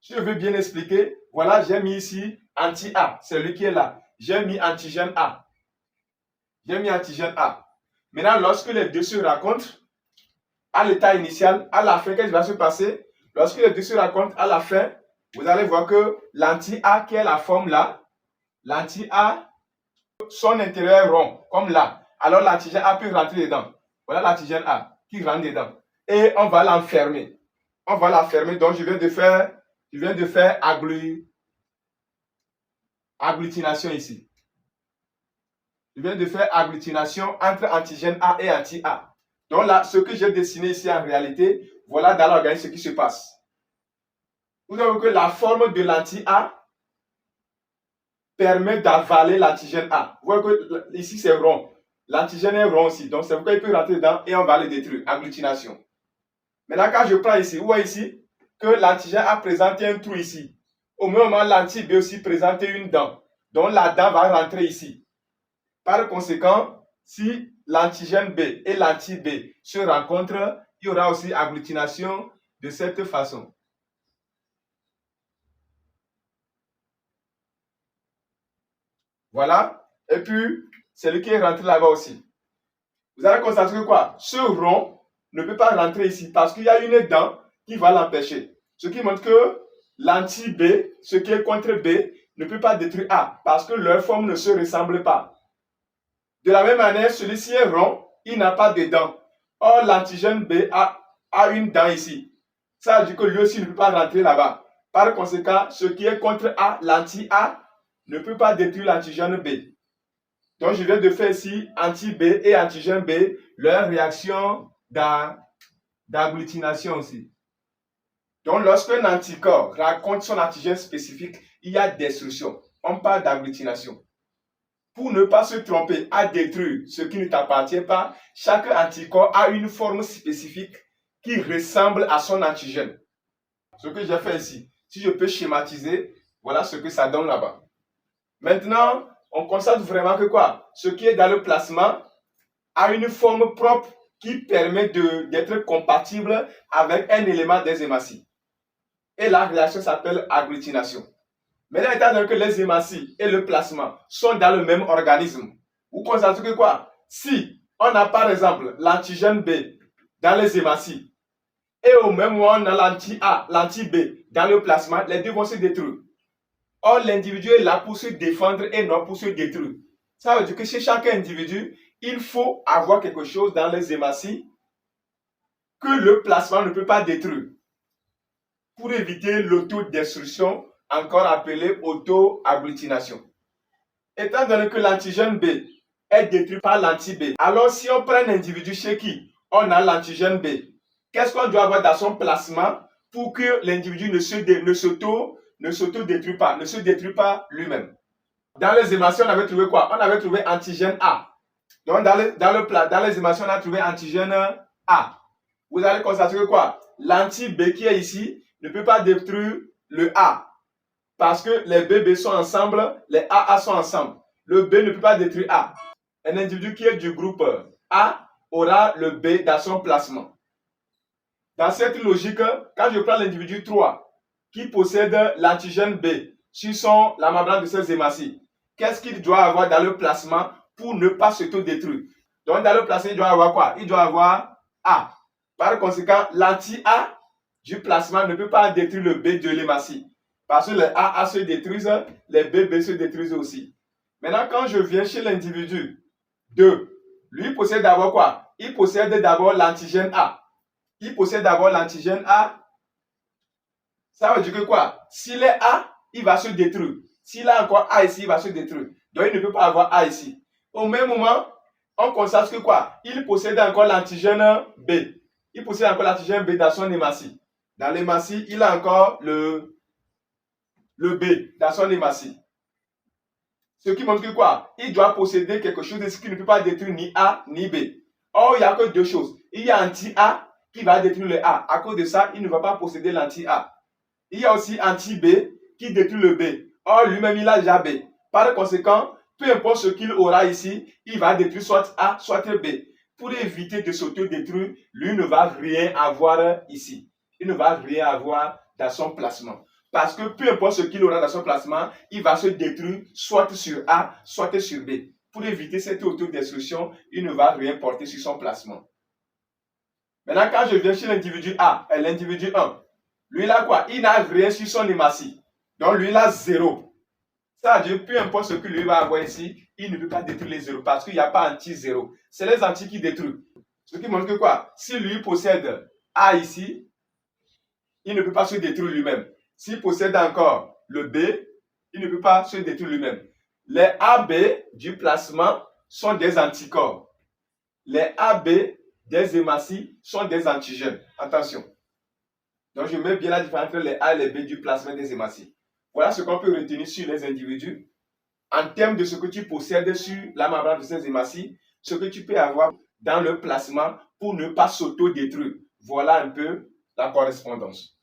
Si je veux bien expliquer, voilà, j'ai mis ici anti-A, c'est lui qui est là. J'ai mis antigène A. J'ai mis antigène A. Maintenant, lorsque les deux se rencontrent, à l'état initial, à la fin, qu'est-ce qui va se passer? Lorsque les deux se rencontrent à la fin, vous allez voir que l'anti-A qui est la forme là, l'anti-A, son intérieur est rond, comme là. Alors l'antigène A peut rentrer dedans. Voilà l'antigène A qui rentre dedans. Et on va l'enfermer. On va la fermer. Donc je viens de faire agglutination ici. Je viens de faire agglutination entre antigène A et anti-A. Donc là, ce que j'ai dessiné ici en réalité, voilà dans l'organisme ce qui se passe. Vous avez vu que la forme de l'anti-A permet d'avaler l'antigène A. Vous voyez que ici c'est rond. L'antigène est rond aussi. Donc c'est pourquoi il peut rentrer dedans et on va le détruire. Agglutination. Maintenant, quand je prends ici, vous voyez ici que l'antigène A présenté un trou ici. Au même moment, l'anti-B aussi présenté une dent. Donc la dent va rentrer ici. Par conséquent, si l'antigène B et l'anti-B se rencontrent, il y aura aussi agglutination de cette façon. Voilà. Et puis, c'est lui qui est rentré là-bas aussi. Vous allez constater que quoi? Ce rond ne peut pas rentrer ici parce qu'il y a une dent qui va l'empêcher. Ce qui montre que l'anti-B, ce qui est contre B, ne peut pas détruire A parce que leurs formes ne se ressemblent pas. De la même manière, celui-ci est rond, il n'a pas de dent. Or, l'antigène B a une dent ici. Ça veut dire que lui aussi ne peut pas rentrer là-bas. Par conséquent, ce qui est contre A, l'anti-A, ne peut pas détruire l'antigène B. Donc, je viens de faire ici anti-B et antigène B, leur réaction d'agglutination aussi. Donc, lorsqu'un anticorps raconte son antigène spécifique, il y a destruction. On parle d'agglutination. Pour ne pas se tromper à détruire ce qui ne t'appartient pas, chaque anticorps a une forme spécifique qui ressemble à son antigène. Ce que j'ai fait ici, si je peux schématiser, voilà ce que ça donne là-bas. Maintenant, on constate vraiment que quoi? Ce qui est dans le plasma a une forme propre qui permet d'être compatible avec un élément des hématies. Et la réaction s'appelle agglutination. Maintenant, étant donné que les hématies et le plasma sont dans le même organisme, vous constatez que quoi? Si on a par exemple l'antigène B dans les hématies et au même moment on a l'anti-A, l'anti-B dans le plasma, les deux vont se détruire. Or, l'individu est là pour se défendre et non pour se détruire. Ça veut dire que chez chaque individu, il faut avoir quelque chose dans les hématies que le plasma ne peut pas détruire pour éviter l'autodestruction, encore appelée auto-agglutination. Étant donné que l'antigène B est détruit par l'anti-B, alors si on prend un individu chez qui on a l'antigène B, qu'est-ce qu'on doit avoir dans son plasma pour que l'individu ne s'auto-détruit pas, ne se détruit pas lui-même? Dans les hématies, on avait trouvé quoi? On avait trouvé antigène A. Donc, dans les hématies, on a trouvé antigène A. Vous allez constater que quoi? L'anti-B qui est ici ne peut pas détruire le A. Parce que les BB sont ensemble, les AA sont ensemble. Le B ne peut pas détruire A. Un individu qui est du groupe A aura le B dans son plasma. Dans cette logique, quand je prends l'individu 3 qui possède l'antigène B sur la membrane de ses hématies, qu'est-ce qu'il doit avoir dans le plasma pour ne pas s'auto-détruire? Donc dans le plasma, il doit avoir quoi? Il doit avoir A. Par conséquent, l'anti-A du plasma ne peut pas détruire le B de l'hématie. Parce que les AA se détruisent, les BB se détruisent aussi. Maintenant, quand je viens chez l'individu 2, lui possède d'abord quoi? Il possède d'abord l'antigène A. Il possède d'abord l'antigène A. Ça veut dire que quoi? S'il est A, il va se détruire. S'il a encore A ici, il va se détruire. Donc, il ne peut pas avoir A ici. Au même moment, on constate que quoi? Il possède encore l'antigène B. Il possède encore l'antigène B dans son hématie. Dans l'hématie, il a encore le B dans son hématie. Ce qui montre que quoi? Il doit posséder quelque chose de ce qui ne peut pas détruire ni A ni B. Or, il n'y a que deux choses. Il y a anti-A qui va détruire le A. À cause de ça, il ne va pas posséder l'anti-A. Il y a aussi anti-B qui détruit le B. Or, lui-même, il a déjà B. Par conséquent, peu importe ce qu'il aura ici, il va détruire soit A, soit B. Pour éviter de s'auto-détruire, lui ne va rien avoir ici. Il ne va rien avoir dans son placement. Parce que peu importe ce qu'il aura dans son plasma, il va se détruire soit sur A, soit sur B. Pour éviter cette autodestruction, il ne va rien porter sur son plasma. Maintenant, quand je viens chez l'individu A, l'individu 1, lui là quoi? Il n'a rien sur son hématie. Donc lui là 0. Ça veut dire peu importe ce que lui va avoir ici, il ne peut pas détruire les zéros parce qu'il n'y a pas anti-0. C'est les anti qui détruisent. Ce qui montre que quoi? Si lui possède A ici, il ne peut pas se détruire lui-même. S'il possède encore le B, il ne peut pas se détruire lui-même. Les AB du plasma sont des anticorps. Les AB des hématies sont des antigènes. Attention. Donc, je mets bien la différence entre les A et les B du plasma des hématies. Voilà ce qu'on peut retenir sur les individus. En termes de ce que tu possèdes sur la membrane de ces hématies, ce que tu peux avoir dans le plasma pour ne pas s'auto-détruire. Voilà un peu la correspondance.